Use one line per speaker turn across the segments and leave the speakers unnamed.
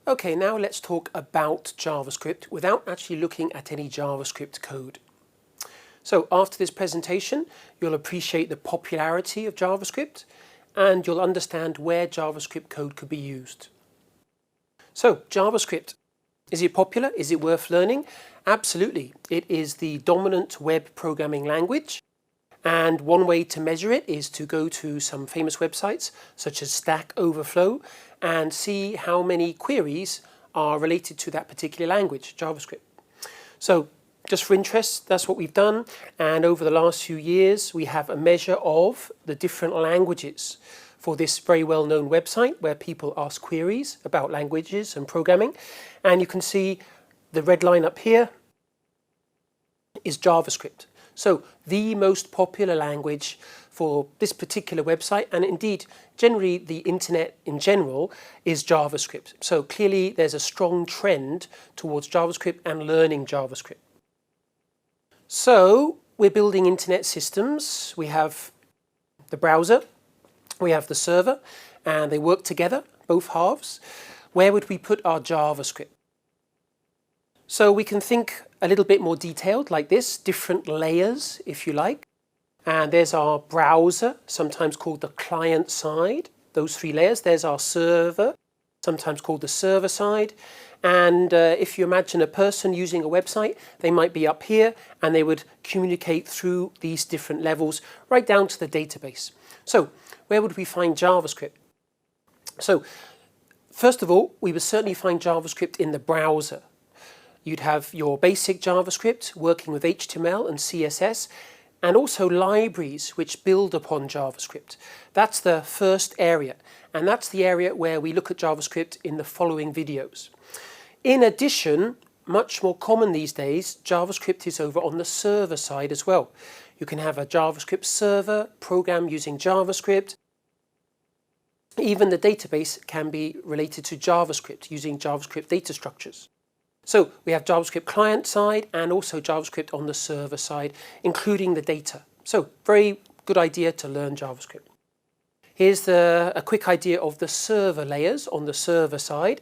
Okay, now let's talk about JavaScript without actually looking at any JavaScript code. So after this presentation, you'll appreciate the popularity of JavaScript and you'll understand where JavaScript code could be used. So JavaScript, is it popular? Is it worth learning? Absolutely. It is the dominant web programming language. And one way to measure it is to go to some famous websites such as Stack Overflow and see how many queries are related to that particular language, JavaScript. So just for interest, that's what we've done. And over the last few years, we have a measure of the different languages for this very well-known website where people ask queries about languages and programming. And you can see the red line up here is JavaScript. So the most popular language for this particular website, and indeed generally the internet in general, is JavaScript. So clearly there's a strong trend towards JavaScript and learning JavaScript. So we're building internet systems. We have the browser, we have the server, and they work together, both halves. Where would we put our JavaScript? So we can think a little bit more detailed like this, different layers if you like. And there's our browser, sometimes called the client side, those three layers. There's our server, sometimes called the server side. And if you imagine a person using a website, they might be up here and they would communicate through these different levels right down to the database. So where would we find JavaScript? So first of all, we would certainly find JavaScript in the browser. You'd have your basic JavaScript working with HTML and CSS, and also libraries which build upon JavaScript. That's the first area, and that's the area where we look at JavaScript in the following videos. In addition, much more common these days, JavaScript is over on the server side as well. You can have a JavaScript server program using JavaScript. Even the database can be related to JavaScript using JavaScript data structures. So we have JavaScript client side and also JavaScript on the server side, including the data. So very good idea to learn JavaScript. Here's a quick idea of the server layers on the server side.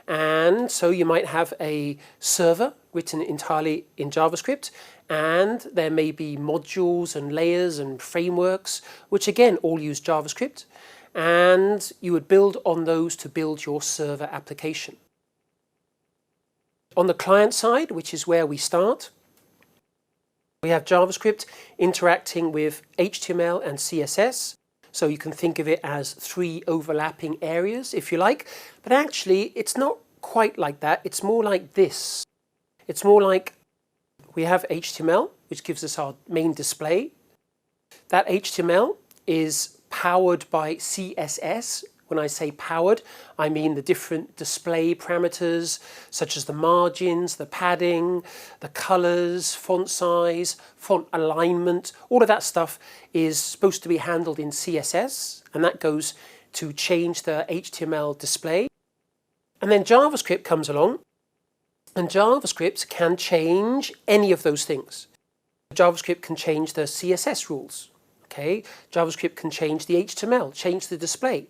And so you might have a server written entirely in JavaScript, and there may be modules and layers and frameworks, which again all use JavaScript. And you would build on those to build your server application. On the client side, which is where we start, we have JavaScript interacting with HTML and CSS. So you can think of it as three overlapping areas, if you like. But actually, it's not quite like that. It's more like this. It's more like we have HTML, which gives us our main display. That HTML is powered by CSS. When I say powered, I mean the different display parameters, such as the margins, the padding, the colors, font size, font alignment. All of that stuff is supposed to be handled in CSS, and that goes to change the HTML display. And then JavaScript comes along, and JavaScript can change any of those things. JavaScript can change the CSS rules. Okay, JavaScript can change the HTML, change the display.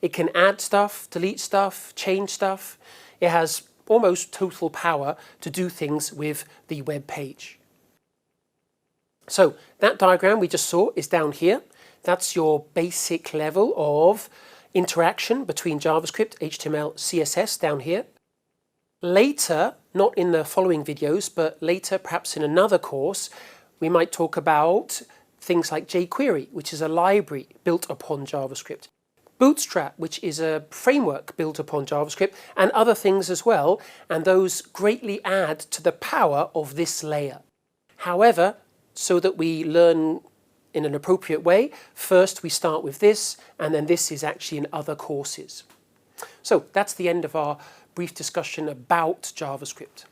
It can add stuff, delete stuff, change stuff. It has almost total power to do things with the web page. So that diagram we just saw is down here. That's your basic level of interaction between JavaScript, HTML, CSS down here. Later, not in the following videos, but later perhaps in another course, we might talk about things like jQuery, which is a library built upon JavaScript. Bootstrap, which is a framework built upon JavaScript, and other things as well, and those greatly add to the power of this layer. However, so that we learn in an appropriate way, first we start with this, and then this is actually in other courses. So that's the end of our brief discussion about JavaScript.